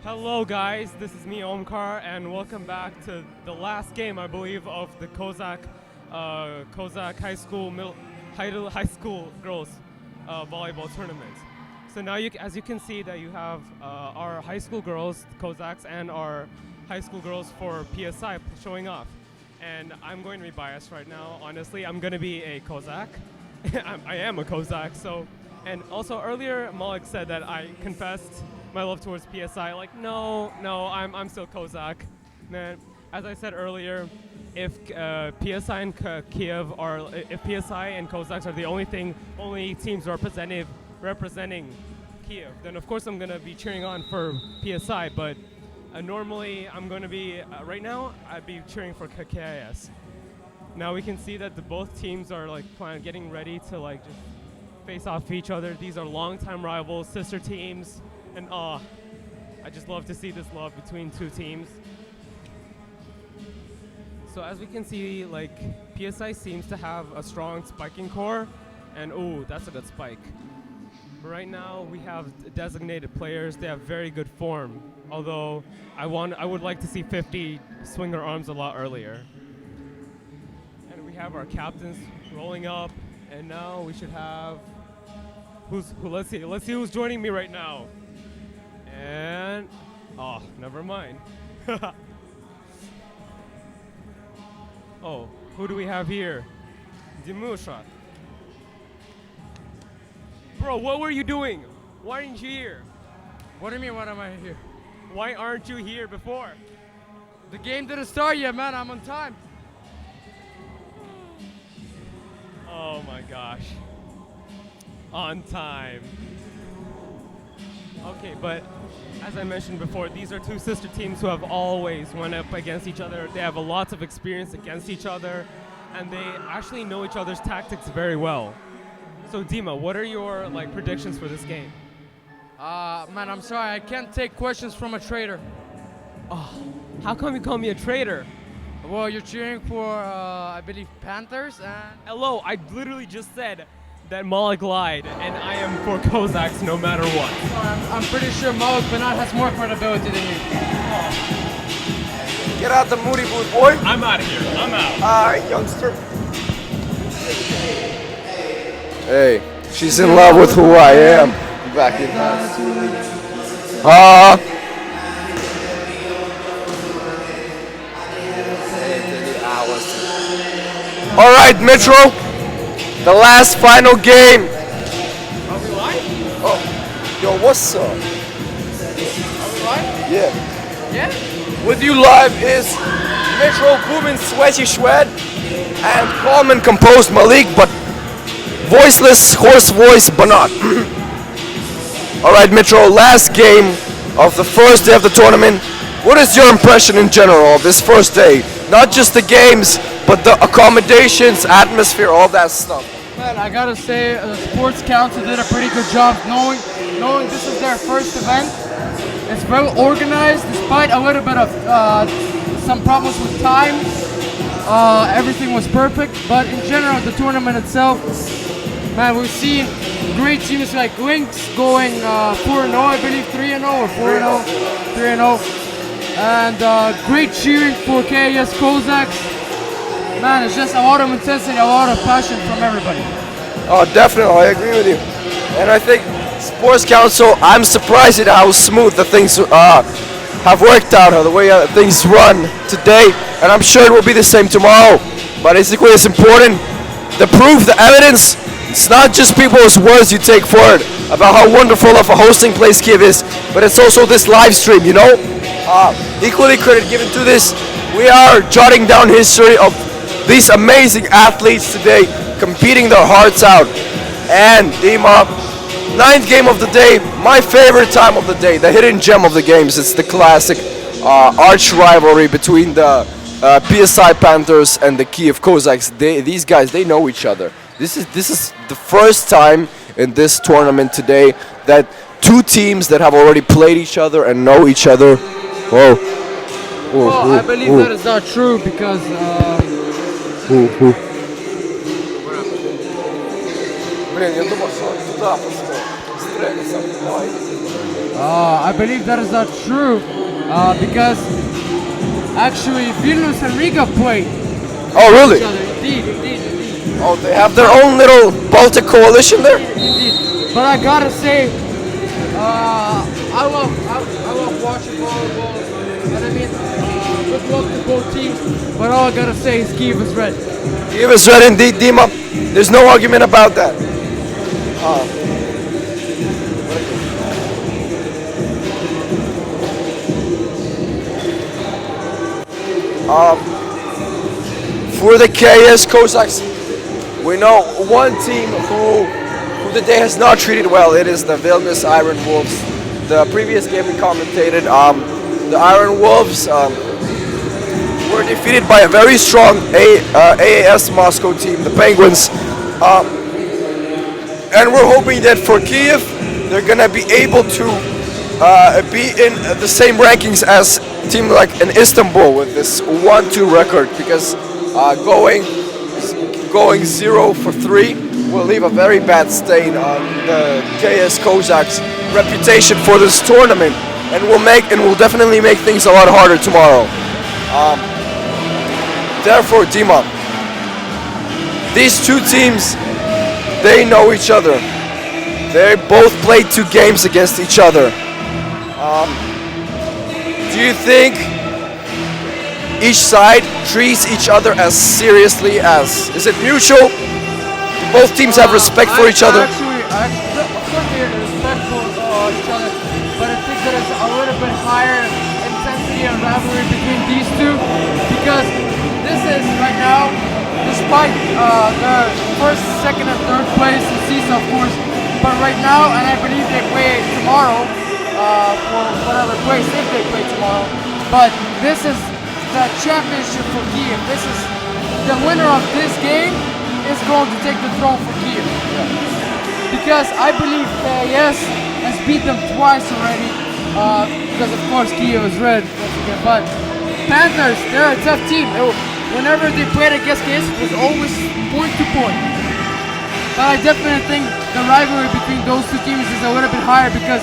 Hello guys, this is me Omkar and welcome back to the last game I believe of the Kozak high school girls volleyball tournament. So now as you can see that you have our high school girls, Kozaks, and our high school girls for PSI showing off. And I'm going to be biased right now. Honestly, I'm going to be a Kozak. I am a Kozak. And also earlier Malik said that I confessed my love towards PSI. Like, no, I'm still Kozak. Man, as I said earlier, if PSI and if PSI and Kozaks are the only teams representing Kiev, then of course I'm gonna be cheering on for PSI. But normally I'm gonna be right now I'd be cheering for KIS. Now we can see that both teams are like getting ready to like just face off each other. These are longtime rivals, sister teams, and I just love to see this love between two teams. So as we can see, like PSI seems to have a strong spiking core, and ooh, that's a good spike. But right now we have designated players. They have very good form. Although I would like to see 50 swing their arms a lot earlier. And we have our captains rolling up, and now we should have let's see who's joining me right now. And never mind. Oh, who do we have here? Dimusha. Bro, what were you doing? Why aren't you here? What do you mean, what am I here? Why aren't you here before? The game didn't start yet, man. I'm on time. Oh my gosh. On time. Okay, but as I mentioned before, these are two sister teams who have always went up against each other. They have a lot of experience against each other, and they actually know each other's tactics very well. So Dima, what are your predictions for this game? Man, I'm sorry. I can't take questions from a traitor. Oh, how come you call me a traitor? Well, you're cheering for, I believe, Panthers, and... Hello, I literally just said that Malik lied, and I am for Kozaks no matter what. I'm pretty sure Malik Banat has more credibility than you. Get out the moody booth, boy. I'm out of here. I'm out. Alright, youngster. Hey, she's in love with who I am. Back in house. Alright, Metro. The last final game. Are we live? Oh, yo, what's up? Are we live? Yeah. Yeah? With you live is Metro Boomin Sweaty Shwed and calm and composed Malik, but voiceless, hoarse voice Banat. Alright, Metro, last game of the first day of the tournament. What is your impression in general of this first day? Not just the games, but the accommodations, atmosphere, all that stuff. Man, I gotta say, the Sports Council did a pretty good job knowing this is their first event. It's well organized, despite a little bit of some problems with time. Everything was perfect, but in general, the tournament itself, man, we've seen great teams like Lynx going 4-0, I believe, 3-0 or 4-0, 3-0. And great cheering for KS Kozaks. Man, it's just a lot of intensity, a lot of passion from everybody. Oh, definitely, I agree with you. And I think Sports Council, I'm surprised at how smooth the things have worked out, how the way things run today, and I'm sure it will be the same tomorrow. But basically, it's important, the proof, the evidence. It's not just people's words you take for it about how wonderful of a hosting place Kiev is, but it's also this live stream, you know? Equally credit given to this. We are jotting down history of these amazing athletes today, competing their hearts out. And Dima, 9th game of the day, my favorite time of the day, the hidden gem of the games. It's the classic arch rivalry between the PSI Panthers and the Kiev Kozaks. These guys, they know each other. This is the first time in this tournament today that two teams that have already played each other and know each other. Whoa. Well, I believe that is not true because Блин, я думал, что он туда пошло. I believe that is not true because actually Vilnius and Riga played Oh, really? each other. Indeed. Oh, they have their own little Baltic coalition there? Indeed. But I gotta say, I love watching volleyball, and I mean, good luck to both teams. But all I gotta say is Kiev is red. Kiev is red indeed, Dima. There's no argument about that. For the KS Kozaks, we know one team who the day has not treated well. It is the Vilnius Iron Wolves. The previous game we commentated, the Iron Wolves were defeated by a very strong AAS Moscow team, the Penguins. And we're hoping that for Kiev, they're gonna be able to be in the same rankings as a team like in Istanbul with this 1-2 record, because going 0 for 3 will leave a very bad stain on the KS Kozaks' reputation for this tournament, and will definitely make things a lot harder tomorrow. Therefore, Dima, these two teams, they know each other. They both played 2 games against each other. Do you think each side treats each other as seriously as? Is it mutual? Both teams have respect for each other? Actually, of course they're respectful of each other, but I think there is a little bit higher intensity and rivalry between these two, because this is right now, despite the first, second, and third place in CEESA, of course, but right now, and I believe they play tomorrow for whatever place if they play tomorrow, but this is the championship for Kiev. This is the winner of this game is going to take the throne for Kiev. Because I believe KS has beat them twice already, because of course Kiev is red, but Panthers, they're a tough team. Whenever they played against KS, it was always point to point. But I definitely think the rivalry between those two teams is a little bit higher because,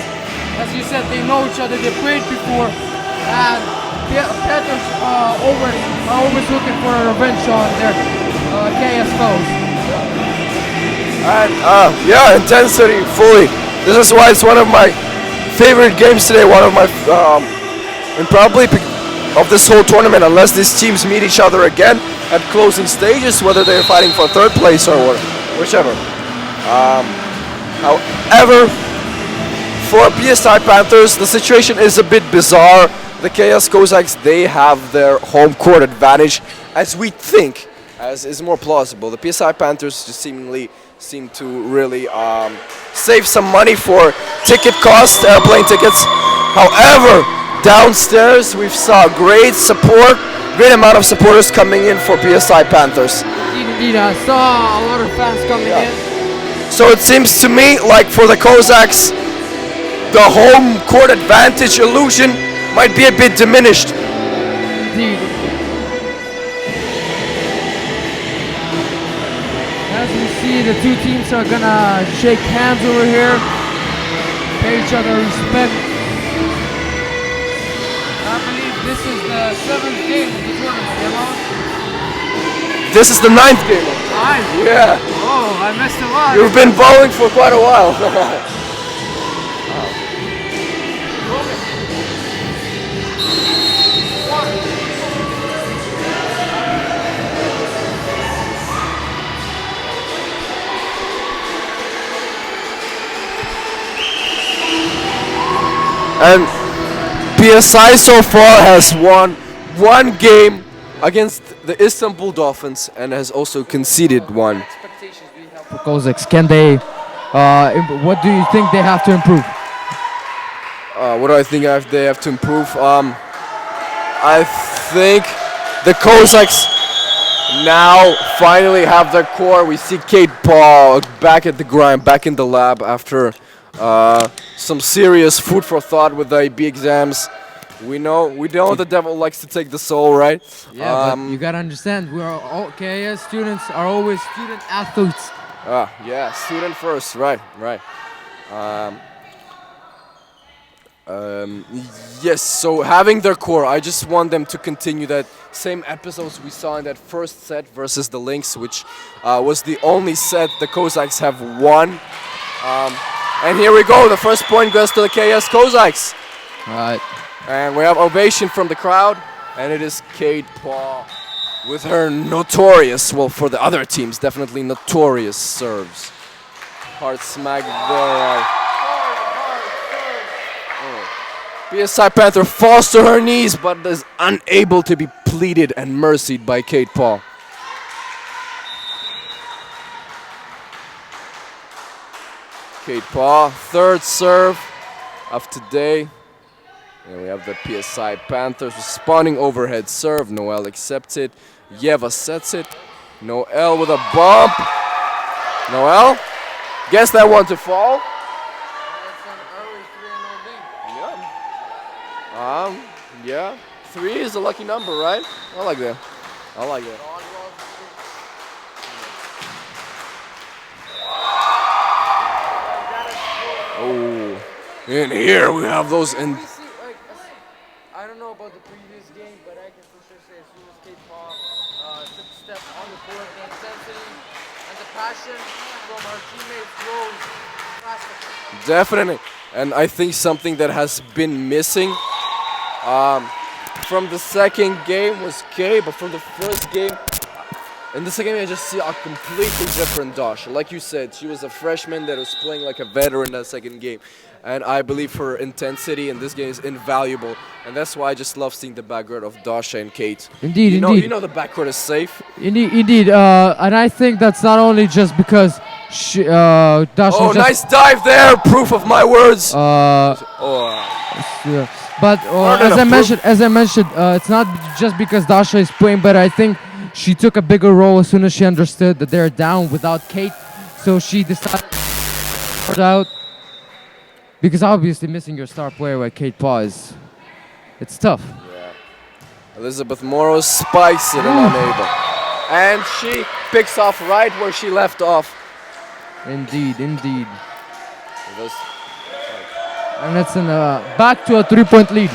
as you said, they know each other, they played before, and Panthers are always looking for a revenge on their KS foes. And yeah, intensity fully. This is why it's one of my favorite games today. One of my and probably of this whole tournament, unless these teams meet each other again at closing stages, whether they're fighting for third place or whichever. However, for PSI Panthers, the situation is a bit bizarre. The KS Kozaks, they have their home court advantage, as we think, as is more plausible. The PSI Panthers just seemingly seem to really save some money for ticket costs, airplane tickets. However, downstairs we saw great amount of supporters coming in for PSI Panthers. Indeed, I saw a lot of fans coming in. So it seems to me like for the Kozaks, the home court advantage illusion might be a bit diminished. Indeed. As we see, the two teams are gonna shake hands over here, pay each other respect. I believe this is the 7th game of the tournament, Emma? This is the 9th game. 9? Yeah. Oh, I missed a lot. You've been bowling for quite a while. And PSI so far has won 1 game against the Istanbul Dolphins and has also conceded 1. Expectations we have for Kozaks. Can they? What do you think they have to improve? What do I think they have to improve? I think the Kozaks now finally have their core. We see Kate Paul back at the grind, back in the lab after some serious food for thought with the IB exams. We know the devil likes to take the soul, right? Yeah, but you gotta understand, we are all KS students are always student athletes. Yeah, student first, right. Um, yes, so having their core, I just want them to continue that same episodes we saw in that first set versus the Lynx, which was the only set the Kozaks have won. And here we go, the first point goes to the KS Kozaks. Right. And we have ovation from the crowd, and it is Kate Paul with her notorious, well, for the other teams, definitely notorious serves. Hard smack there. PSI Panther falls to her knees, but is unable to be pleaded and mercied by Kate Paul. Kate Paul, third serve of today. And we have the PSI Panthers responding overhead serve. Noel accepts it. Yeva sets it. Noel with a bump. Noel, guess that one to fall. Yeah. 3 is a lucky number, right? I like that. I like that. Oh, and here we have those in. I don't know about the previous game, but I can for sure say as soon as Kate Paul took a step on the court, the intensity and the passion from our teammates rose drastically. Definitely, and I think something that has been missing from the second game was Kay, but from the first game, in the second game I just see a completely different Dasha. Like you said, she was a freshman that was playing like a veteran in that second game. And I believe her intensity in this game is invaluable. And that's why I just love seeing the backcourt of Dasha and Kate. Indeed, you indeed. know the backcourt is safe. Indeed. And I think that's not only just because Dasha. Oh, nice dive there! Proof of my words. But as I mentioned, it's not just because Dasha is playing, but I think she took a bigger role as soon as she understood that they're down without Kate. So she decided to put out. Because obviously missing your star player like Kate Paul it's tough. Yeah. Elizabeth Morrow spikes it and unable. And she picks off right where she left off. Indeed. And it's back to a 3-point lead.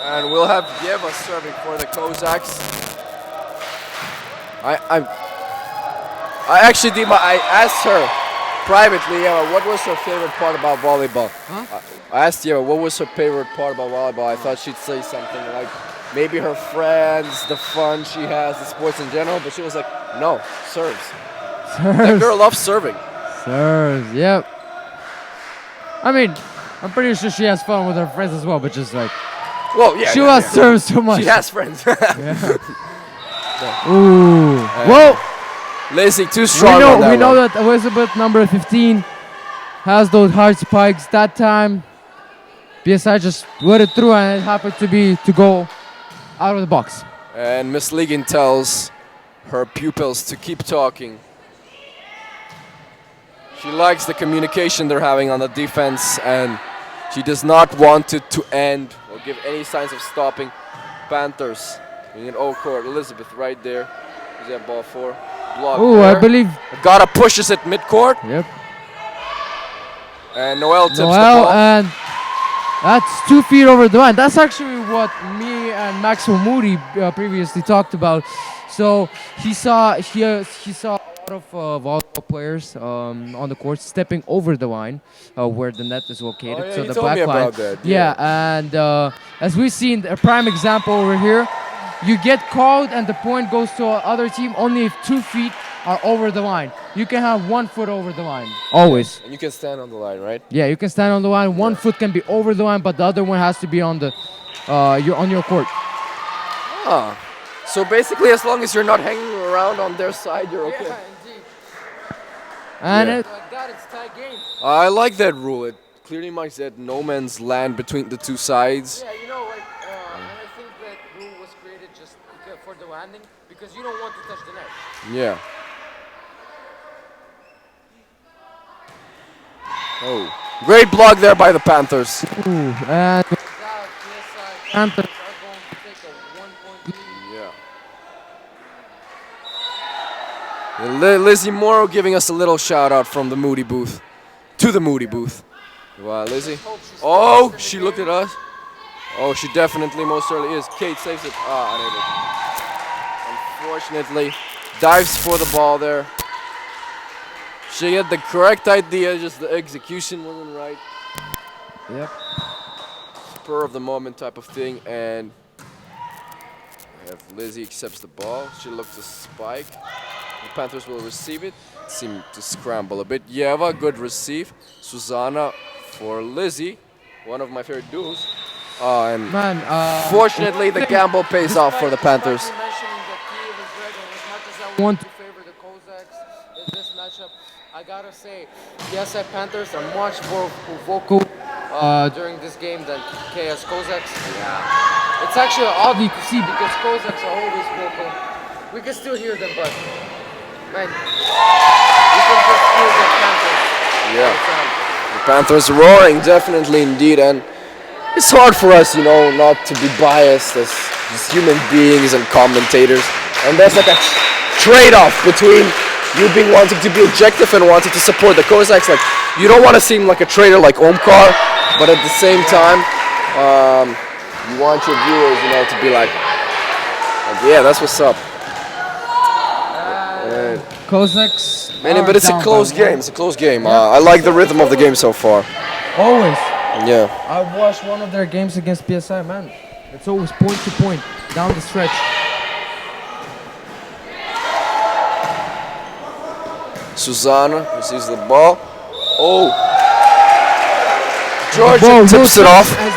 And we'll have Yeva serving for the Kozaks. I actually did I asked her privately, what was her favorite part about volleyball? Huh? I asked Yeva what was her favorite part about volleyball. I thought she'd say something like maybe her friends, the fun she has, the sports in general, but she was like, no, serves. That girl loves serving. Serves, yep. I mean, I'm pretty sure she has fun with her friends as well, but just like, well, yeah, she loves serves so much. She has friends. Ooh. Whoa. Lacey, too strong. We know that Elizabeth, number 15, has those hard spikes. That time, PSI just let it through, and it happened to go out of the box. And Miss Ligon tells her pupils to keep talking. She likes the communication they're having on the defense, and she does not want it to end or give any signs of stopping. Panthers in all court. Elizabeth right there. Who's that ball for? Oh, I believe. Gotta pushes it midcourt. Yep. And Noel tips the ball. And that's 2 feet over the line. That's actually what me and Maxwell Moody previously talked about. So he saw a lot of volleyball players on the court stepping over the line where the net is located. Oh, yeah, so he the told back me line. about that. Yeah, and as we've seen, a prime example over here. You get called and the point goes to the other team only if 2 feet are over the line. You can have 1 foot over the line, always. And you can stand on the line, right? Yeah, you can stand on the line. 1 foot can be over the line, but the other one has to be on your court. Ah, so basically, as long as you're not hanging around on their side, you're okay. Yeah, indeed. And like that, it's tie game. I like that rule. It clearly marks that no man's land between the two sides. Yeah, you know, and I think that rule was created just for the landing because you don't want to touch the net. Yeah. Oh, great block there by the Panthers. Ooh, and Panthers are going to take a 1-point lead. Yeah. Lizzie Morrow giving us a little shout out from the Moody booth. To the Moody booth. Wow, Lizzie. Oh, she looked at us. Oh, she definitely most certainly is. Kate saves it. Unable. Unfortunately, dives for the ball there. She had the correct idea, just the execution wasn't right. Yep. Spur of the moment type of thing, and if Lizzie accepts the ball, she looks to spike. The Panthers will receive it. Seem to scramble a bit. Yeva, good receive. Susanna for Lizzie, one of my favorite duos. And Man, fortunately, the gamble pays off for the Panthers. I want to favor the Kozaks in this matchup. I gotta say, PSI Panthers are much more vocal during this game than KS Kozaks. Yeah. It's actually oddly to see because Kozaks are always vocal. We can still hear them, but man, we can just hear the Panthers. Yeah. The Panthers roaring, definitely indeed, and it's hard for us, not to be biased as just human beings and commentators. And there's like a trade-off between you being wanting to be objective and wanting to support the Kozaks. Like, you don't want to seem like a traitor like Omkar, but at the same time, you want your viewers, to be like, yeah, that's what's up. Kozaks. But it's a close game. It's a close game. I like the rhythm of the game so far. Always. Yeah. I watched one of their games against PSI, man. It's always point to point, down the stretch. Susanna receives the ball. Oh. Georgia tips it off. As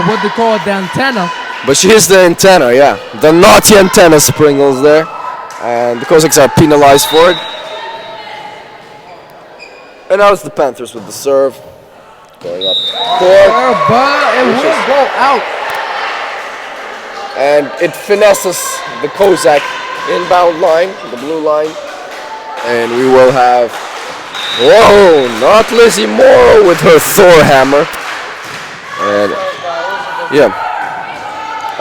what they call the antenna. But she hits the antenna, yeah. The naughty antenna sprinkles there. And the Kozaks are penalized for it. And now it's the Panthers with the serve. Going up court. But it will go out. And it finesses the Kozak inbound line, the blue line. And we will have, whoa, not Lizzie Morrow with her Thor hammer. And, yeah.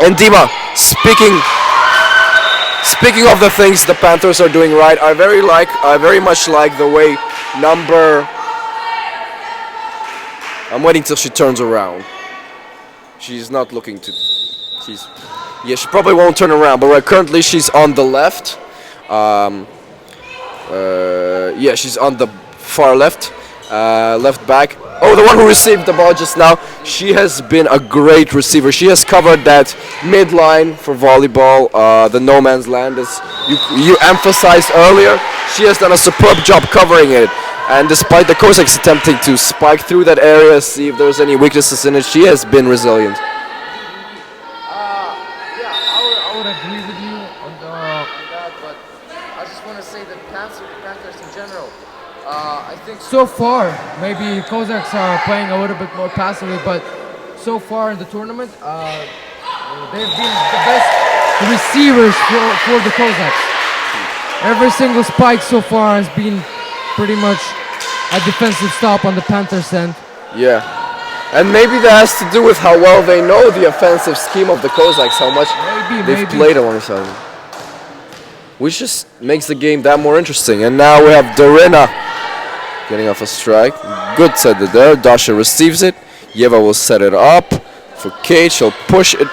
And Dima, speaking of the things the Panthers are doing right, I very much like the way I'm waiting till she turns around. She's not looking to, she probably won't turn around, but currently she's on the left. She's on the far left, left back. Oh, the one who received the ball just now. She has been a great receiver. She has covered that midline for volleyball, the no man's land, as you emphasized earlier. She has done a superb job covering it. And despite the Kozaks attempting to spike through that area, see if there's any weaknesses in it, she has been resilient. I would agree with you on that, but I just want to say that Panthers in general, I think so far, maybe Kozaks are playing a little bit more passively, but so far in the tournament, they've been the best receivers for the Kozaks. Every single spike so far has been pretty much a defensive stop on the Panthers end. Yeah. And maybe that has to do with how well they know the offensive scheme of the Kozaks, how much they've played alongside them. Which just makes the game that more interesting. And now we have Darina getting off a strike. Good set there. Dasha receives it. Yeva will set it up for Kate. She'll push it.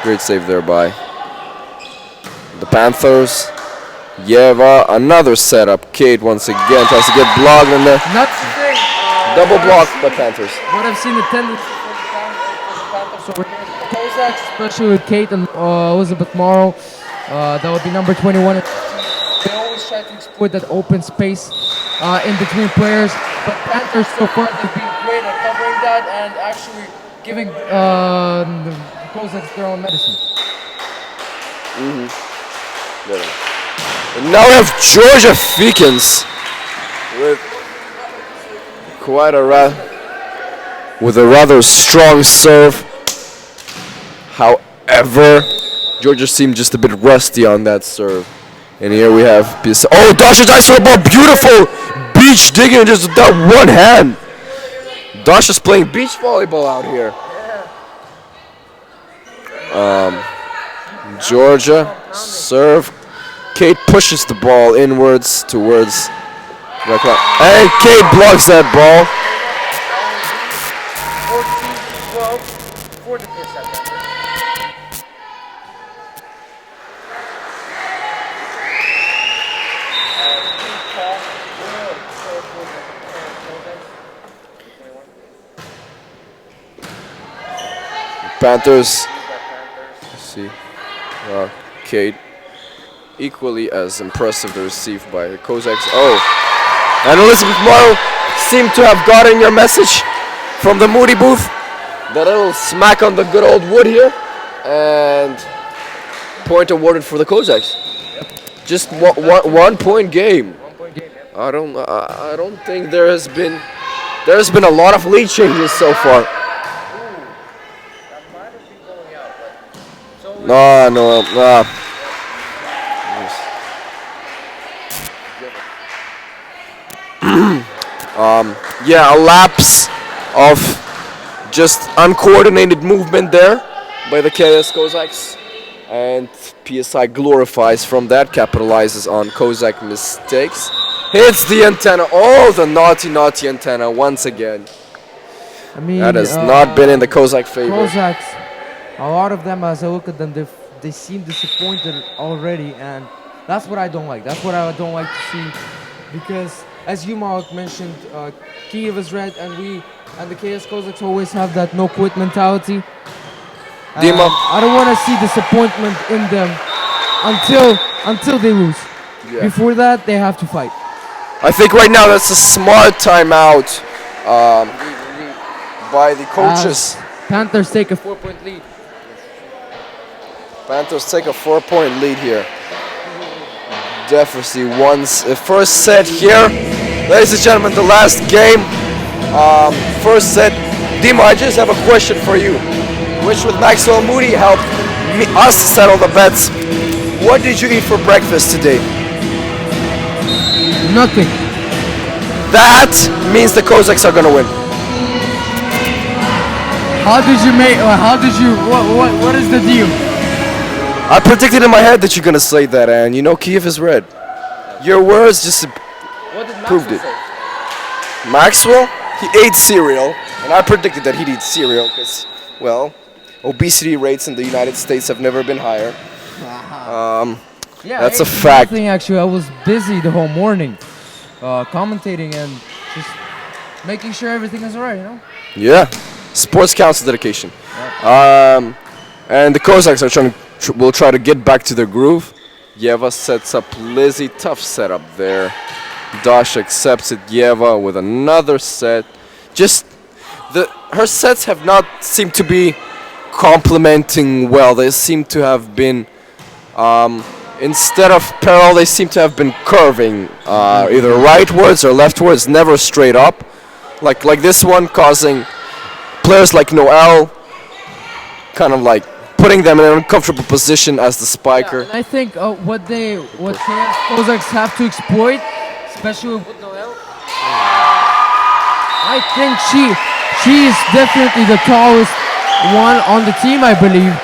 Great save there by the Panthers. Yeva, another setup. Kate once again tries to get blocked in there. Not today. Double block by Panthers. What I've seen the tendency for the Panthers over here, the Kozaks, especially with Kate and Elizabeth Morrow, that would be number 21. They always try to exploit that open space in between players, but Panthers so far they've been great at covering that and actually giving the Kozaks their own medicine. And now we have Georgia Feekins with quite a rather strong serve. However, Georgia seemed just a bit rusty on that serve. And here we have oh, Dasha dives for the ball. Beautiful beach digging just with that one hand. Dasha's playing beach volleyball out here. Georgia serve. Kate pushes the ball inwards towards the clock. And Kate blocks that ball. 14-12 for the first set. Panthers. Let's see. Kate. Equally as impressive the receive by the Kozaks. Oh. And Elizabeth Morrow seemed to have gotten your message from the Moody booth. That little smack on the good old wood here. And point awarded for the Kozaks. Just 1 point game. I don't think there's been a lot of lead changes so far. No. Yeah, a lapse of just uncoordinated movement there by the KS Kozaks, and PSI glorifies from that, capitalizes on Kozak mistakes, hits the antenna. Oh, the naughty antenna once again. I mean, that has not been in the Kozak favor. Kozaks, a lot of them, as I look at them, they seem disappointed already, and that's what I don't like. That's what I don't like to see, because as you, Mark, mentioned, Kiev is red, and the KS Kozaks always have that no-quit mentality. Dima. I don't want to see disappointment in them until they lose. Yeah. Before that, they have to fight. I think right now that's a smart timeout by the coaches. Panthers take a 4-point lead. Panthers take a 4-point lead here. Definitely once first set here, ladies and gentlemen, the last game, first set. Dima, I just have a question for you, which with Maxwell Moody helped us settle the bets. What did you eat for breakfast today? Nothing. That means the Kozaks are gonna win. What is the deal? I predicted in my head that you're gonna say that, and you know Kiev is red. Your words just proved it. Maxwell, he ate cereal, and I predicted that he'd eat cereal because, well, obesity rates in the United States have never been higher. Yeah, that's a fact. Nothing, actually, I was busy the whole morning, commentating and just making sure everything is alright, you know. Yeah, sports council dedication. And the Kozaks are will try to get back to their groove. Yeva sets up Lizzie, tough setup there. Dash accepts it. Yeva with another set. Just her sets have not seemed to be complementing well. They seem to have been instead of parallel, they seem to have been curving either rightwards or leftwards, never straight up. Like this one, causing players like Noel kind of like putting them in an uncomfortable position as the spiker. Yeah, and I think what Kozaks have to exploit, especially with Noel, I think she is definitely the tallest one on the team, I believe.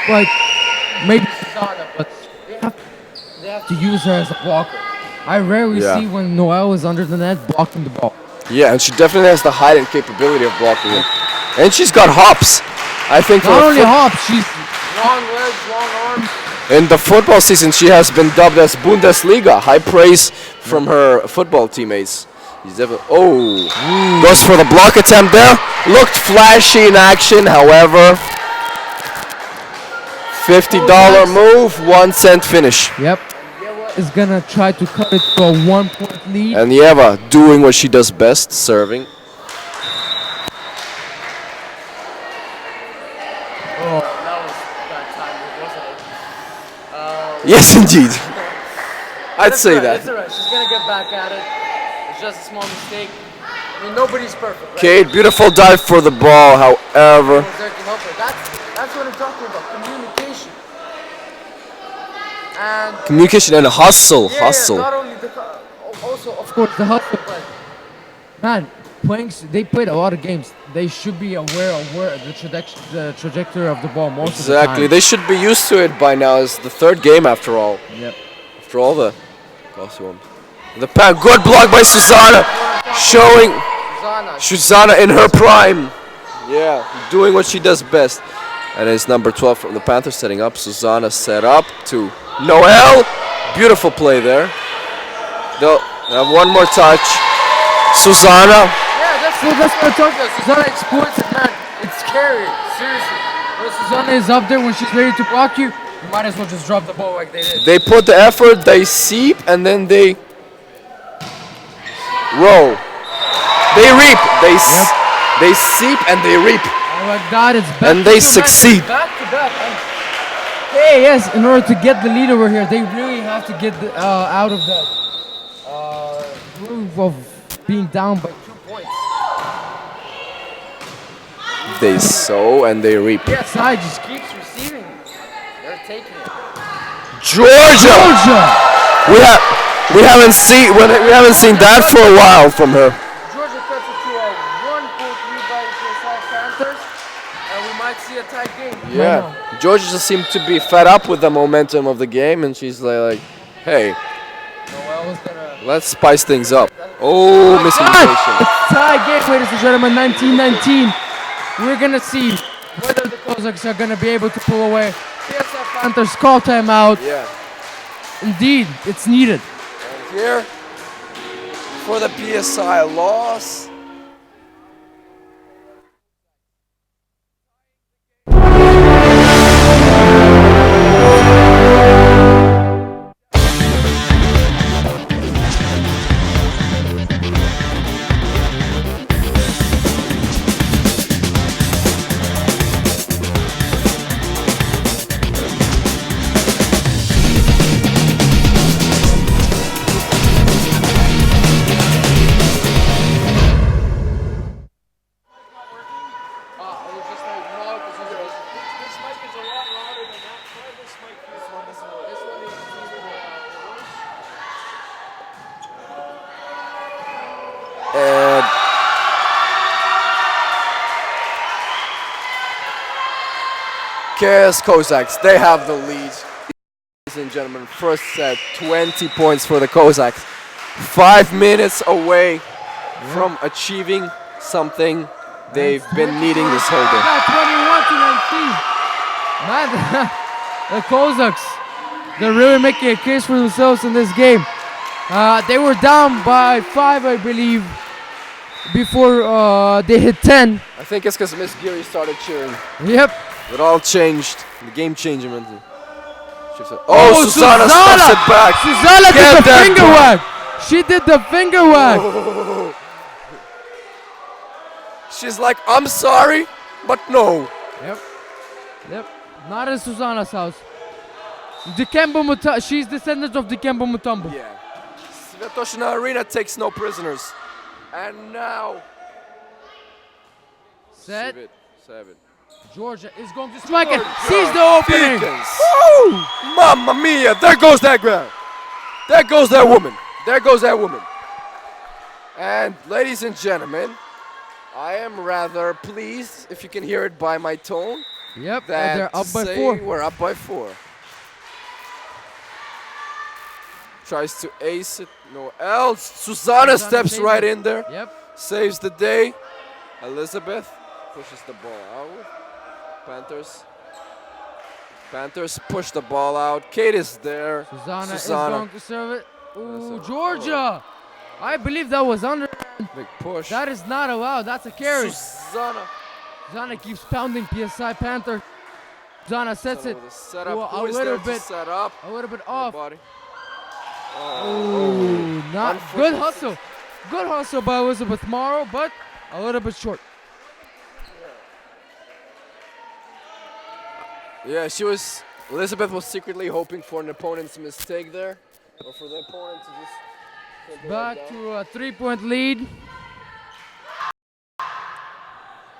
Like maybe Susanna, but they have to use her as a blocker. I rarely see when Noel is under the net blocking the ball. Yeah, and she definitely has the height and capability of blocking it. And she's got hops. I think not only hops, she's long legs, long arms. In the football season, she has been dubbed as Bundesliga. High praise from her football teammates. Goes for the block attempt there. Looked flashy in action, however. $50 move, 1 cent finish. Yep. Is gonna try to cut it to a 1-point lead. And Yeva doing what she does best, serving. Oh, that was bad timing, wasn't it? Yes, indeed. I'd say that. It's alright. She's gonna get back at it. It's just a small mistake. I mean, nobody's perfect, right? Kate, beautiful dive for the ball, however. That's what I'm talking about. Communication. And Communication and hustle. not only also of course the hustle, but man, They played a lot of games. They should be aware of where the trajectory of the ball most of the Exactly. time. They should be used to it by now. It's the third game after all. Yep. After all the ones. Good block by Susanna, showing Susanna in her prime. Yeah, doing what she does best. And it's number 12 from the Panthers setting up. Susanna set up to Noel. Beautiful play there. They'll have one more touch. Susanna. Yeah, that's what I told you. Susanna exploits it, man. It's scary. Seriously. When Susanna is up there, when she's ready to block you, you might as well just drop the ball like they did. They put the effort, they seep, and then they roll. They reap. They seep and they reap. Oh my God, it's back. And they succeed. Back to back. Hey, yes, in order to get the lead over here, they really have to get out of that groove of being down by 2 points. They sow and they reap. Yes, I just keeps receiving. They're taking it. Georgia. We haven't seen that for a while from her. Georgia cuts it to a 1-point lead by the CEESA Panthers, and we might see a tight game. Yeah. Georgia just seemed to be fed up with the momentum of the game, and she's like, hey, let's spice things up. Oh, miscommunication. Tie game, ladies and gentlemen, 19-19. We're going to see whether the Kozaks are going to be able to pull away. CEESA Panthers call timeout. Yeah. Indeed, it's needed. And here, for the PSI loss. Kozaks, they have the lead. Ladies and gentlemen, first set, 20 points for the Kozaks. 5 minutes away from achieving something they've been needing this whole day. 21-19. Man, the Kozaks, they're really making a case for themselves in this game. They were down by 5, I believe, before they hit 10. I think it's because Miss Geary started cheering. Yep. It all changed. The game changed. Oh, Susanna stuffs it back. Susanna did the finger whack. She did the finger whack. Oh. She's like, I'm sorry, but no. Yep. Not in Susanna's house. She's descendant of Dikembe Mutombo. Yeah. Svetoshina Arena takes no prisoners. And now. Set. 7. Georgia is going to strike it. Sees the opening. Woo! Mamma mia! There goes that ground. There goes that woman. There goes that woman. And ladies and gentlemen, I am rather pleased, if you can hear it by my tone. Yep. That they're up by 4. We're up by 4. Tries to ace it. No else. Susanna steps right in there. Yep. Saves the day. Elizabeth pushes the ball out. Panthers push the ball out. Kate is there. Susanna is going to serve it. Ooh, Georgia. I believe that was under. Big push. That is not allowed. That's a carry. Susanna keeps pounding PSI Panther. Susanna sets it set up. a little bit off. Oh, not good hustle. Good hustle by Elizabeth Morrow, but a little bit short. Yeah, Elizabeth was secretly hoping for an opponent's mistake there. Or for the opponent to just back to a 3-point lead.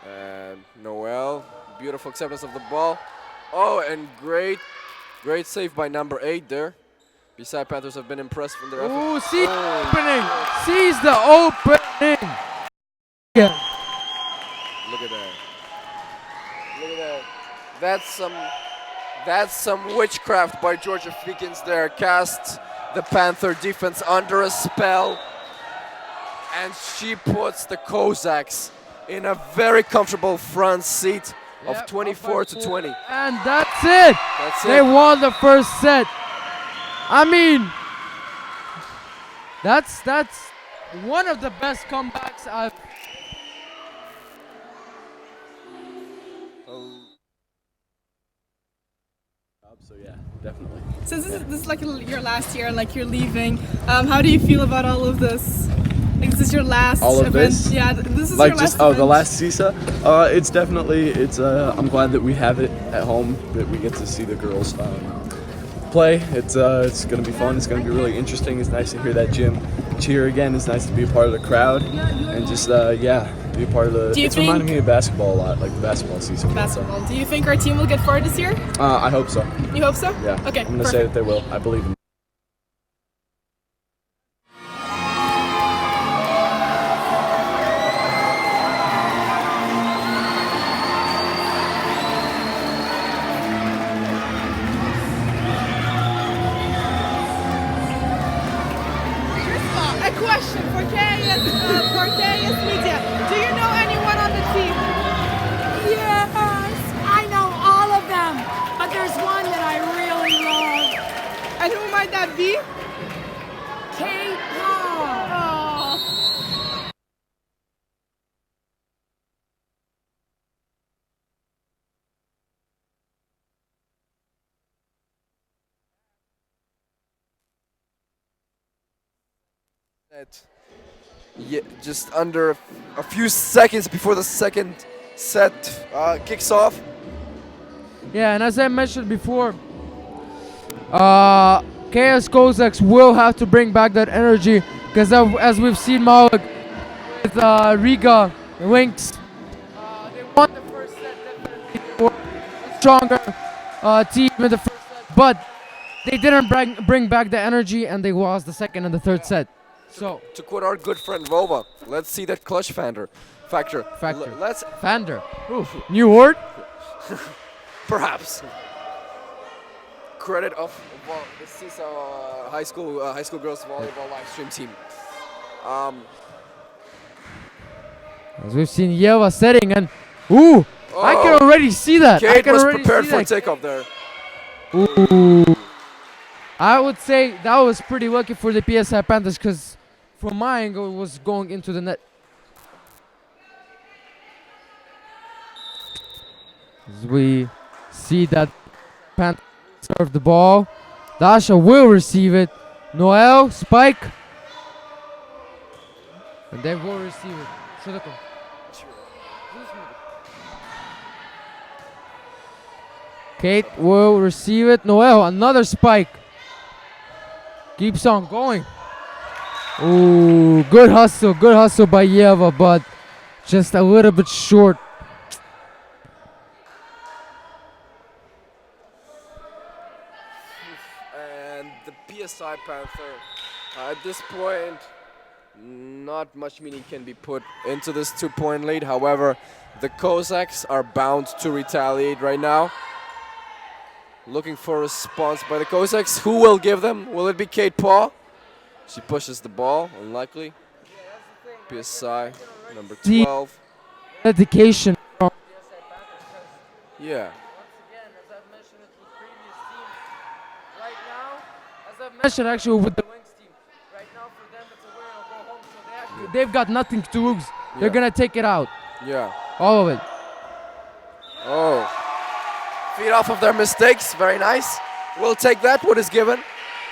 And Noel, beautiful acceptance of the ball. Oh, and great save by number 8 there. Beside Panthers have been impressed from their effort. Ooh, sees the opening. Yeah. Look at that. Look at that. That's some witchcraft by Georgia Feekins there. Cast the Panther defense under a spell. And she puts the Kozaks in a very comfortable front seat of 24-20. And that's it. They won the first set. I mean, that's one of the best comebacks I've. So yeah, definitely. So this is like your last year, like you're leaving. How do you feel about all of this? Like this is your last All of event. this? Yeah, this is Like your just last event. the last CEESA. It's definitely I'm glad that we have it at home, that we get to see the girls play. It's gonna be fun. It's gonna be really interesting. It's nice to hear that gym cheer again. It's nice to be a part of the crowd and just be a part of the. It's reminding me of basketball a lot, like the basketball season. Basketball. Do you think our team will get far this year? I hope so. You hope so? Yeah. Okay. I'm gonna say that they will. I believe in. A question for KS Media. Do you know anyone on the team? Yes, I know all of them, but there's one that I really love. And who might that be? Kate Paul. Oh. Yeah, just under a few seconds before the second set kicks off. Yeah, and as I mentioned before, KS Kozaks will have to bring back that energy because as we've seen Malik with Riga Lynx, they won the first set definitely. They were a stronger team in the first set, but they didn't bring back the energy and they lost the second and the third set. So To quote our good friend Vova, let's see that clutch factor. Let's Fander. Oof. New word? perhaps credit of the CEESA high school girls volleyball live stream team. As we've seen Yeva setting and I can already see that. I Kate can was already prepared see for that. takeoff there. Ooh. I would say that was pretty lucky for the PSI Panthers because from my angle it was going into the net. As we see that Panthers serve the ball, Dasha will receive it. Noel, spike. And they will receive it. Shurako. Kate will receive it. Noel, another spike. Keeps on going. Ooh, good hustle by Yeva, but just a little bit short. And the PSI Panther, at this point, not much meaning can be put into this 2-point lead. However, the Kozaks are bound to retaliate right now. Looking for a response by the Kozaks. Who will give them? Will it be Kate Paul? She pushes the ball, unlikely. PSI, number 12. Dedication from Yeah. I've mentioned actually with the Wings team. Right now for them it's a win or go home, so they've got nothing to lose. They're gonna take it out. Yeah. All of it. Oh. Feed off of their mistakes. Very nice. We'll take that, what is given.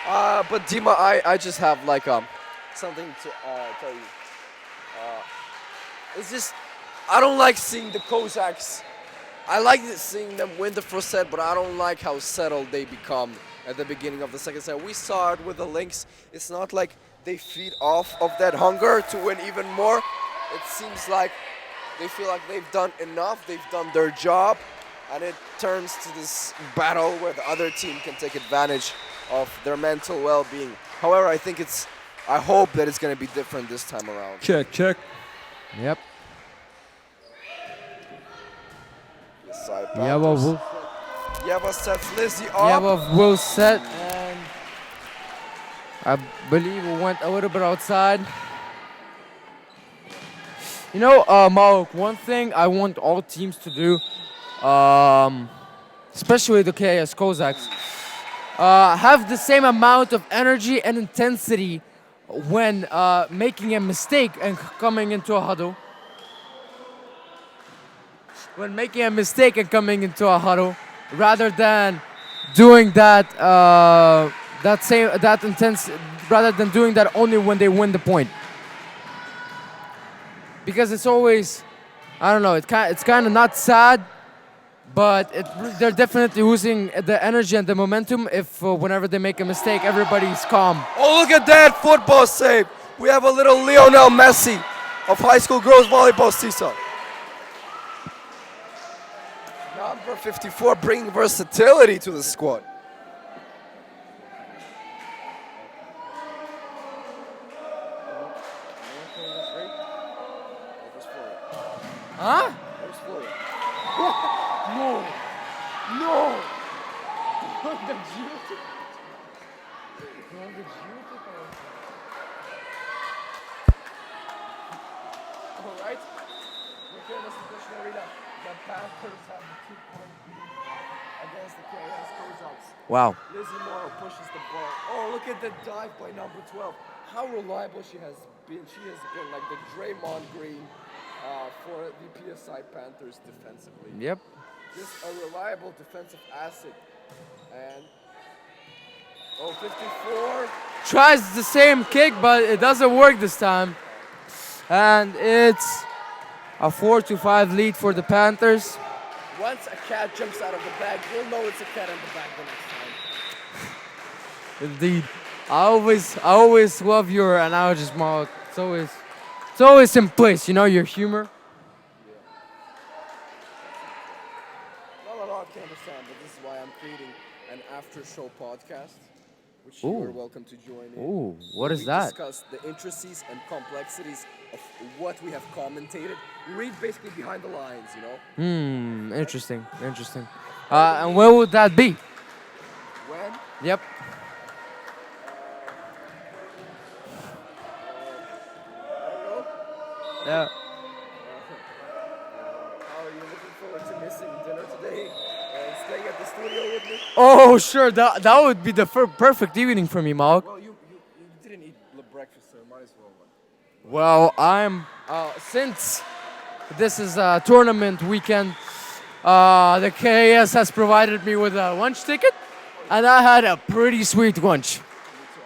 But Dima, I just have like something to tell you. It's just, I don't like seeing the Kozaks. I like seeing them win the first set, but I don't like how settled they become at the beginning of the second set. We saw it with the Lynx. It's not like they feed off of that hunger to win even more. It seems like they feel like they've done enough, they've done their job, and it turns to this battle where the other team can take advantage of their mental well-being. However, I hope that it's going to be different this time around. Check. Yep. PSI Yeah, well, Panthers. Yeva sets Lizzie up. yeah, well, Will set, and I believe we went a little bit outside. You know, Mark, one thing I want all teams to do, especially the KS Kozaks, have the same amount of energy and intensity when making a mistake and coming into a huddle. When making a mistake and coming into a huddle, rather than doing that intense, rather than doing that only when they win the point. Because it's always, I don't know, it's kind of not sad, but they're definitely losing the energy and the momentum if whenever they make a mistake, everybody's calm. Oh, look at that football save. We have a little Lionel Messi of high school girls volleyball, CEESA. Number 54 bringing versatility to the squad. Huh? No. No. Alright. Here in the Situation Arena, the Panthers have the 2-point lead against the KS Kozaks. Wow. Lizzie Morrow pushes the ball. Oh, look at the dive by number 12. How reliable she has been. She has been like the Draymond Green for the PSI Panthers defensively. Yep. Just a reliable defensive asset. And 54. Tries the same kick, but it doesn't work this time. And it's a 4-5 lead for the Panthers. Once a cat jumps out of the bag, you'll know it's a cat in the bag the next time. Indeed. I always love your analogies, Mark. It's always in place, you know, your humor. Not a lot can understand, but this is why I'm creating an after-show podcast, which you are welcome to join in. Ooh, what is We that? discuss the intricacies and complexities of what we have commentated. We read basically behind the lines, you know? Interesting. And where would that be? When? Yep. Yeah. How are you looking forward to missing dinner today and staying at the studio with me? Oh, sure. That would be the perfect evening for me, Mark. Well, you didn't eat breakfast, so might as well. Well, I'm since this is a tournament weekend, the KS has provided me with a lunch ticket, and I had a pretty sweet lunch. So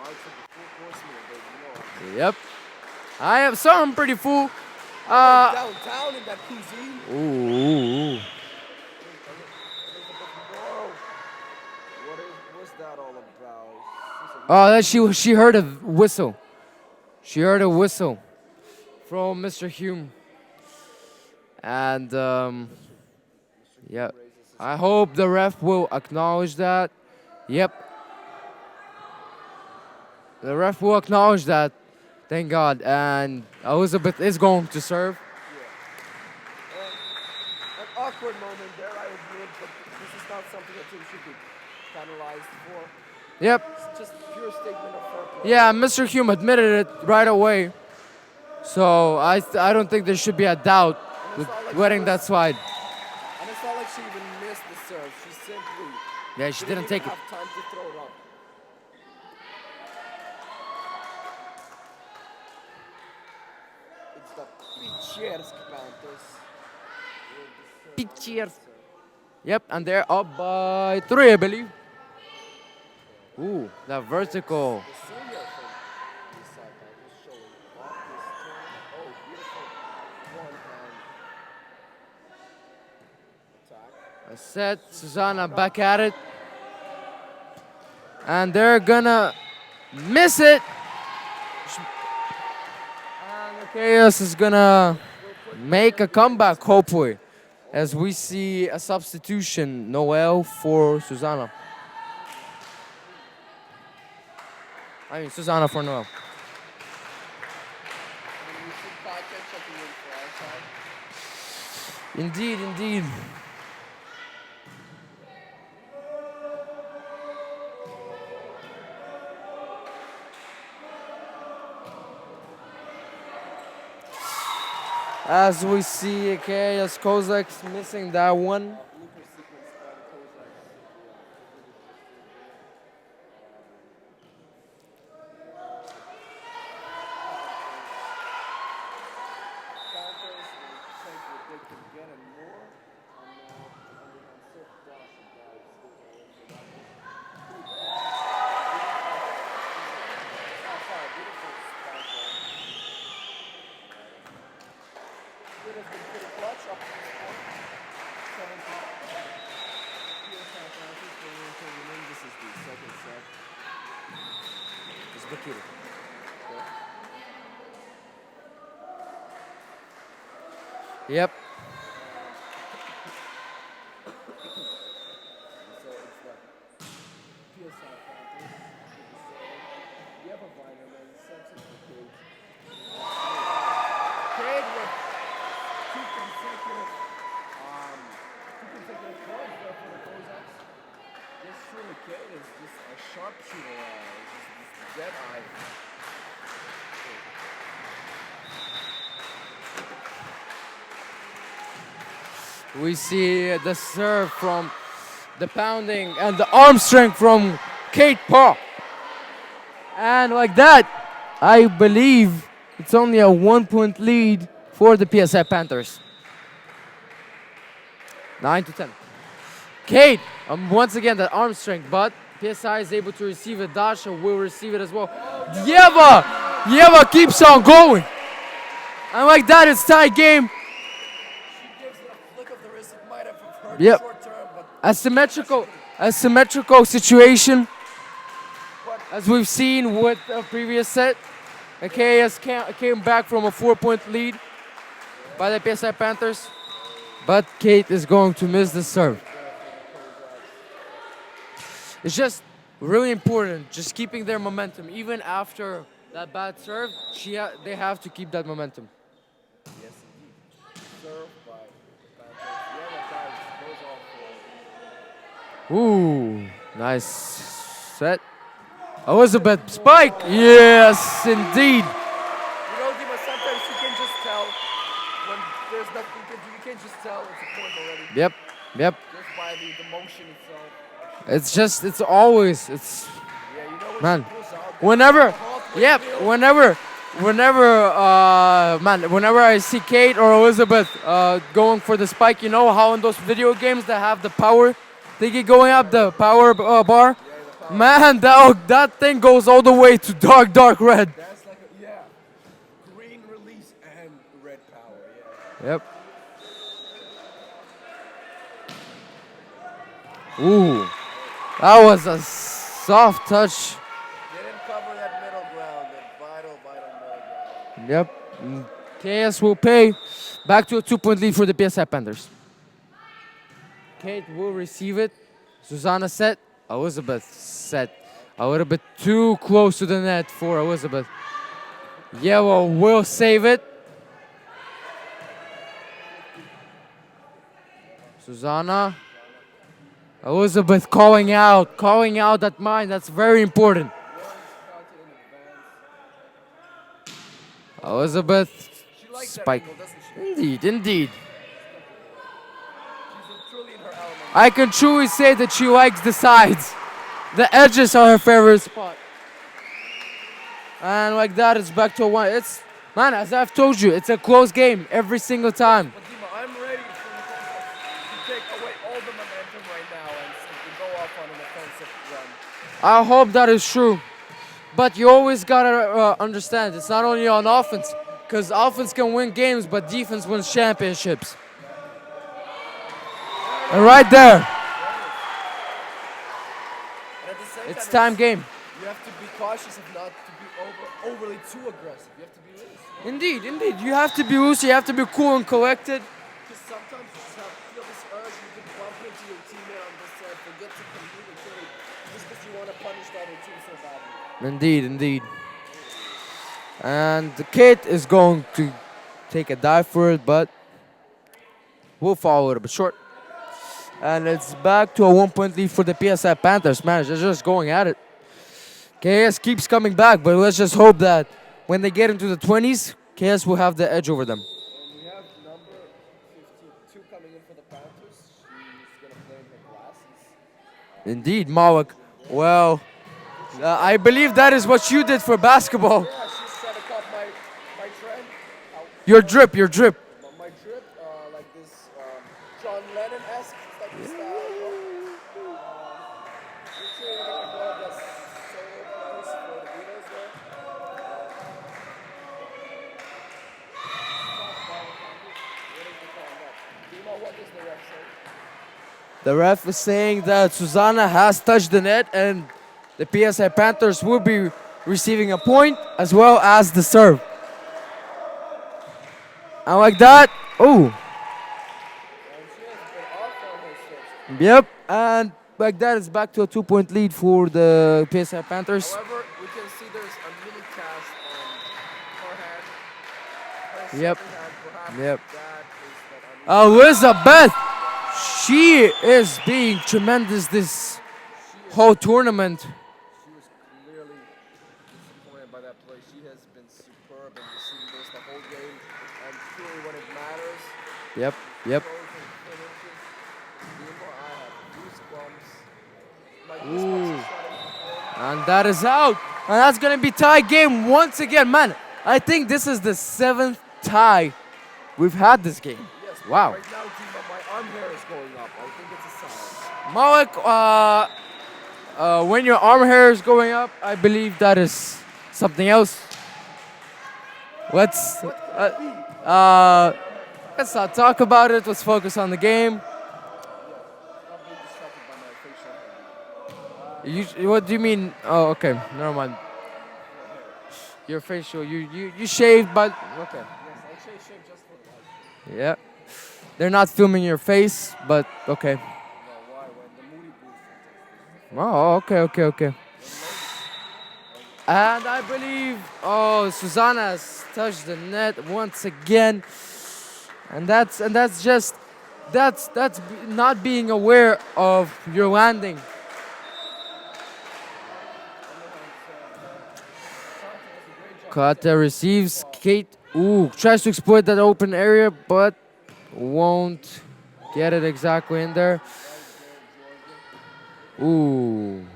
I took a full course meal, baby. You know, Yep. I am, so I'm pretty full. downtown in that cuisine. Ooh. What's that all about? Oh, that she heard a whistle. She heard a whistle from Mr. Hume. And yeah, I hope the ref will acknowledge that. Yep. The ref will acknowledge that. Thank God. And Elizabeth is going to serve. An awkward moment there, I admit, but this is not something that team should be penalized for. Yep. It's just pure statement of fair play. Yeah, Mr. Hume admitted it right away. So I don't think there should be a doubt with letting that slide. And it's not like she even missed the serve. She simply Yeah, she didn't take it. have time to throw it up. It's the Pichiersk Panthers. Pichiers. Yep, and they're up by 3, I believe. Ooh, that vertical. The senior from this side Panthers showing off this turn. Oh, beautiful one-hand attack. A set, Susanna back at it. And they're gonna miss it. And the Chaos is gonna make a comeback, hopefully, as we see a substitution, Noel for Susanna. I mean, Susanna for Noel. Indeed. As we see, okay, as Kozaks missing that one. Yep. We see the serve from the pounding and the arm strength from Kate Paul. And like that, I believe it's only a 1-point lead for the PSI Panthers. 9-10. Kate, once again, that arm strength, but PSI is able to receive it. Dasha will receive it as well. Yeva keeps on going. And like that, it's tie game. Yep. Asymmetrical situation, as we've seen with the previous set. The KS came back from a 4-point lead by the PSI Panthers, but Kate is going to miss the serve. It's just really important, just keeping their momentum. Even after that bad serve, they have to keep that momentum. Yes, indeed. Serve by Panthers. Ooh, nice set. Elizabeth, spike! Yes, indeed. You know, Dima, sometimes you can just tell when there's nothing you can do. You can just tell it's a point already. Yep. Just by the motion itself. It's always, Yeah, you know when man, she pulls out, whenever I see Kate or Elizabeth going for the spike, you know how in those video games they have the power thingy going up, the power bar? Man, that thing goes all the way to dark red. that's like green release and red power, Yep. Ooh, that was a soft touch. Didn't cover that middle ground, that vital middle ground. Yep. KS will pay. Back to a 2-point lead for the PSI Panthers. Kate will receive it. Susanna set. Elizabeth set. A little bit too close to the net for Elizabeth. Yellow will save it. Susanna. Elizabeth calling out that mine. That's very important. Elizabeth, She likes spike. that angle, doesn't she? Indeed. She's truly in her element. I can truly say that she likes the sides. The edges are her favorite spot. And like that, it's back to a 1. Man, as I've told you, it's a close game every single time. But Dima, I'm ready for the Kozaks to take away all the momentum right now and to go off on an offensive run. I hope that is true. But you always gotta understand, it's not only on offense, because offense can win games, but defense wins championships. And right there, And at the same it's time, time game. you have to be cautious of not to be overly too aggressive. You have to be loose. Indeed. You have to be loose, you have to be cool and collected. Because sometimes you just feel this urge, you can bump into your teammate on this side, forget to communicate, just because you want to punish the other team so badly. Indeed. And the kid is going to take a dive for it, but will fall a little bit short. And it's back to a 1-point lead for the PSI Panthers. Man, they're just going at it. KS keeps coming back, but let's just hope that when they get into the 20s, KS will have the edge over them. And we have Indeed, Mawak. Well, I believe that is what you did for basketball. Yeah, she's trying to cop my trend. Your drip, your drip. My drip, like this John Lennon-esque type of style. Literally like one of the solo players for the Beatles there. What does the ref say? The ref is saying that Susanna has touched the net and the PSI Panthers will be receiving a point as well as the serve. And like that, oh. Yep, and like that, it's back to a 2-point lead for the PSI Panthers. However, we can see there's a mini cast on her hand. Yep. Perhaps Yep. that is Elizabeth, she is being tremendous this whole tournament. She was clearly disappointed by that play. She has been superb in receiving this the whole game, and truly when it matters. Yep, yep. Throws and finishes. I have goosebumps. My goosebumps is starting. And that is out. And that's going to be tie game once again. Man, I think this is the 7th tie we've had this game. Yes, Wow. right now, Dima, my arm hair is going up. I think it's a sign. Mawak, when your arm hair is going up, I believe that is something else. Let's not talk about it. Let's focus on the game. I'm being distracted by my facial hair. What do you mean? Oh, okay. Never mind. Your facial, you shaved, but okay. Yes, I shave just for that. Yeah. They're not filming your face, but okay. No, why? When the moody booth. Oh, okay. And I believe, Susanna has touched the net once again, and that's not being aware of your landing. Kata receives. Kate, tries to exploit that open area, but won't get it exactly in there. Ooh.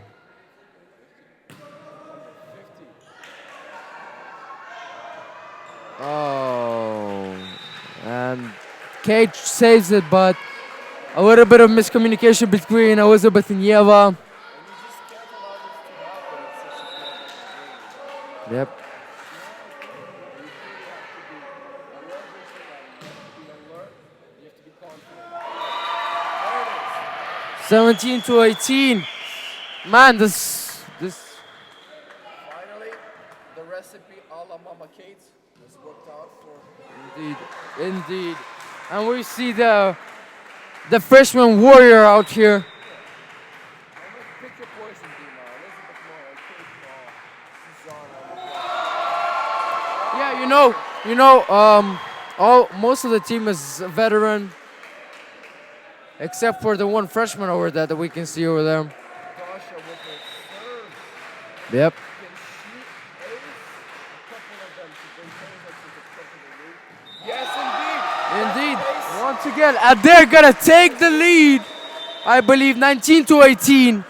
Oh. And Kate saves it, but a little bit of miscommunication between Elizabeth and Yeva. Yep. 17-18. Man, this. Finally, the recipe a la Mama Kate has worked out for. Indeed. And we see the freshman warrior out here. Pick your poison, Dima. Elizabeth Moore, Kate, Yeah, most of the team is a veteran, except for the one freshman over there that we can see over there. Dasha with her serve. Yep. Can she ace a couple of them to bring Kozaks into the top of the league? Yes, indeed. Indeed. Once again, and they're gonna take the lead. I believe 19-18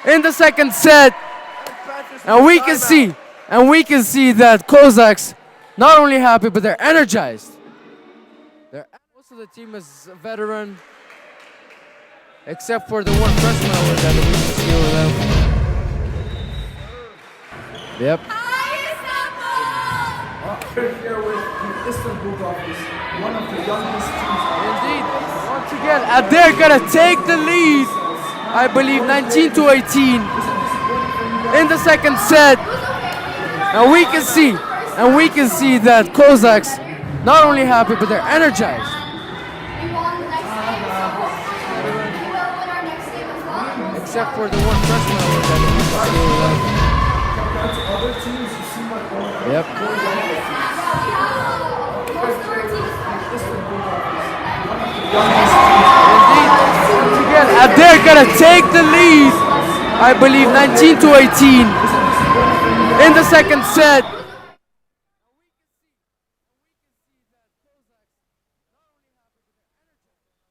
in the second set, and we can see that Kozaks not only happy but they're energized. Most of the team is a veteran, except for the one freshman over there that we can see over there. Yep. Here with the Istanbul Kozaks, one of the youngest teams. Indeed. Once again, and they're gonna take the lead. I believe 19-18 in the second set, and we can see that Kozaks not only happy but they're energized. Except for the one freshman over there that we can see over there. Compared to other teams, you seem like one of the Yep. Indeed. Once again, and they're gonna take the lead. I believe 19-18 in the second set.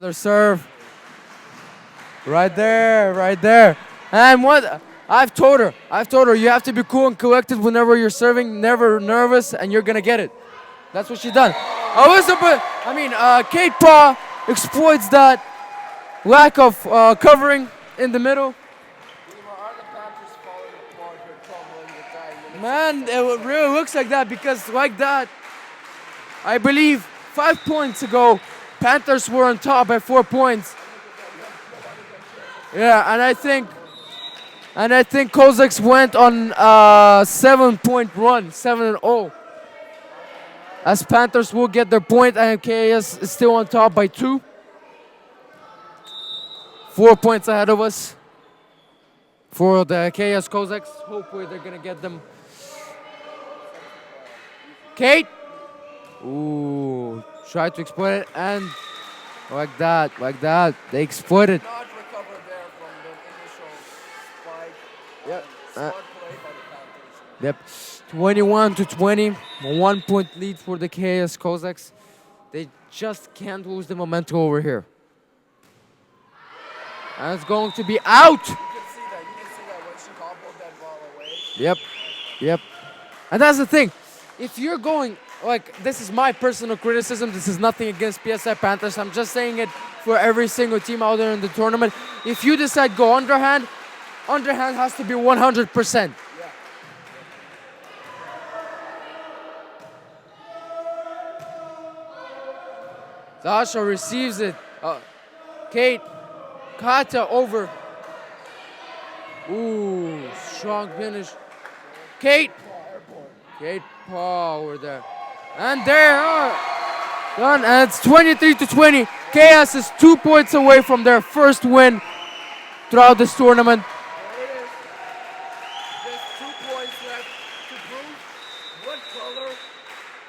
Their serve. Right there, right there. And what I've told her, you have to be cool and collected whenever you're serving, never nervous, and you're gonna get it. That's what she done. Kate Paw exploits that lack of covering in the middle. Man, it really looks like that because like that, I believe 5 points ago, Panthers were on top by 4 points. Yeah, and I think Kozaks went on a 7-point run, 7-0. As Panthers will get their point, and KAS is still on top by 2. 4 points ahead of us for the KAS Kozaks. Hopefully they're gonna get them. Kate, ooh, try to exploit it, and like that, they exploited. Yep. 21-20, a 1 point lead for the KAS Kozaks. They just can't lose the momentum over here. And it's going to be out. You can see that when she hobbled that ball away. Yep. And that's the thing. If you're going, this is my personal criticism. This is nothing against PSI Panthers. I'm just saying it for every single team out there in the tournament. If you decide go underhand has to be 100%. Sasha receives it. Kata over. Ooh, strong finish. Kate Paul over there. And they are done. And it's 23-20. KAS is 2 points away from their first win throughout this tournament. There it is. Just 2 points left to prove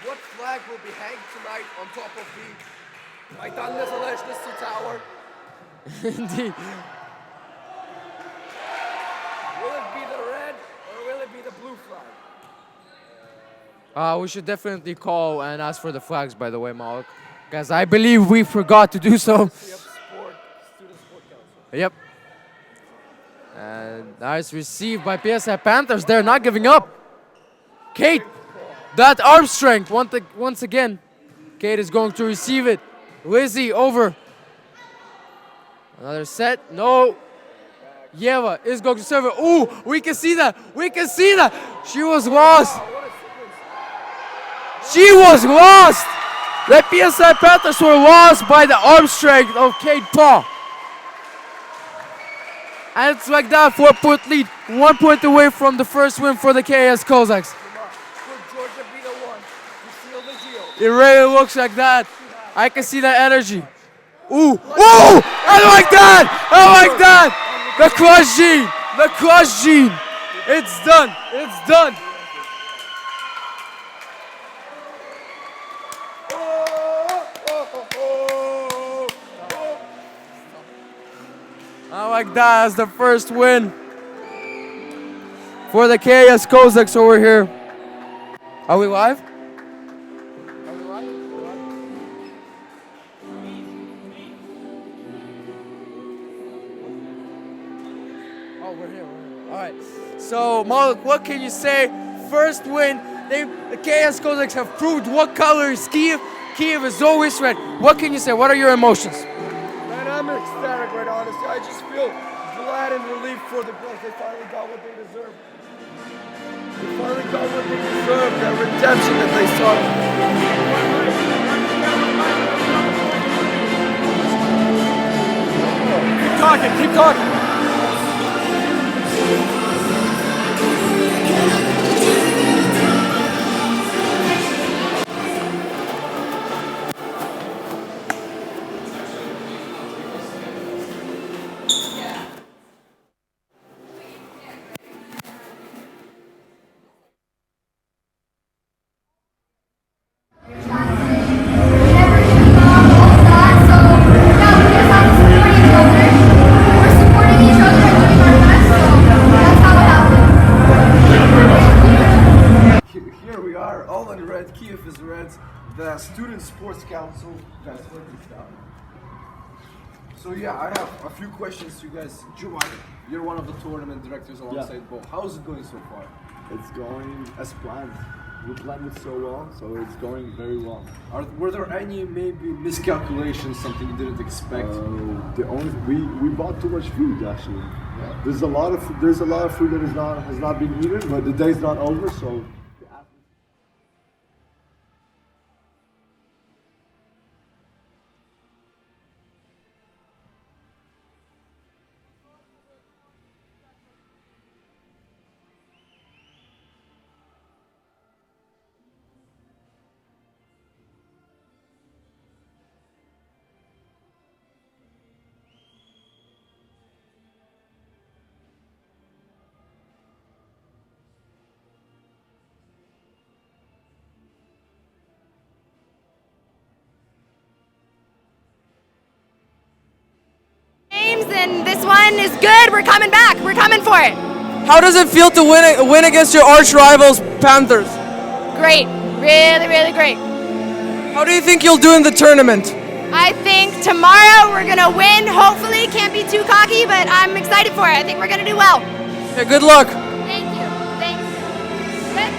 what flag will be hanged tonight on top of the Maidan Nezalezhnosti Tower. Indeed. Will it be the red or will it be the blue flag? We should definitely call and ask for the flags, by the way, Malik. Because I believe we forgot to do so. Student Sport Council. Yep. And nice received by PSI Panthers. They're not giving up. Kate, that arm strength once again. Kate is going to receive it. Lizzie over. Another set. No. Yeva is going to serve it. Ooh, we can see that. She was lost. The PSI Panthers were lost by the arm strength of Kate Paw. And it's like that, 4 point lead. 1 point away from the first win for the KAS Kozaks. Could Georgia be the one to seal the deal? It really looks like that. I can see that energy. Ooh! I like that! The clutch gene. It's done. I like that as the first win for the KAS Kozaks over here. Are we live? Oh, we're here. All right. So, Malik, what can you say? First win. The KAS Kozaks have proved what color is Kiev. Kiev is always red. What can you say? What are your emotions? Man, I'm ecstatic, right? Honestly, I just feel glad and relief for the girls. They finally got what they deserve. That redemption that they sought. Keep talking. Kiev is red. The Student Sports Council. Guys, look this down. So yeah, I have a few questions to you guys. Juma, you're one of the tournament directors alongside Bo. How's it going so far? It's going as planned. We planned it so well, so it's going very well. Were there any maybe miscalculations, something you didn't expect? We bought too much food actually. Yeah. There's a lot of food that has not been eaten, but the day's not over, so. And this one is good. We're coming back. We're coming for it. How does it feel to win against your arch rivals, Panthers? Great. Really, really great. How do you think you'll do in the tournament? I think tomorrow we're going to win. Hopefully, can't be too cocky, but I'm excited for it. I think we're going to do well. Okay, good luck. Thank you. Thanks. Good.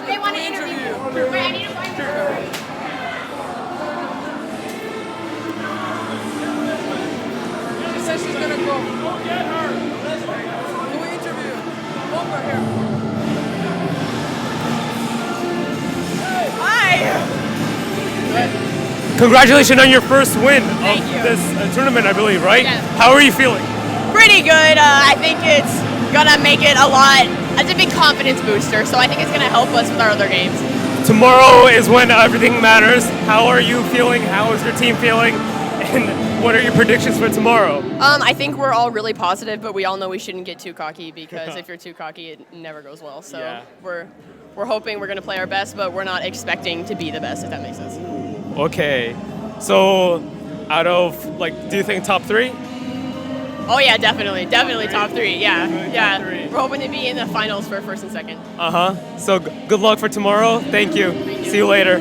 They want to interview you. Wait, I need to find her. She says she's gonna go. Go get her. Can we interview? Over here. Hi. Congratulations on your first win of this tournament, I believe, right? Yeah. How are you feeling? Pretty good. I think it's gonna make it a lot. It's a big confidence booster, so I think it's gonna help us with our other games. Tomorrow is when everything matters. How are you feeling? How is your team feeling? And what are your predictions for tomorrow? I think we're all really positive, but we all know we shouldn't get too cocky because if you're too cocky, it never goes well. So we're hoping we're gonna play our best, but we're not expecting to be the best, if that makes sense. Okay, so out of do you think top 3? Oh yeah, definitely top 3. Yeah. We're hoping to be in the finals for first and second. So good luck for tomorrow. Thank you. See you later.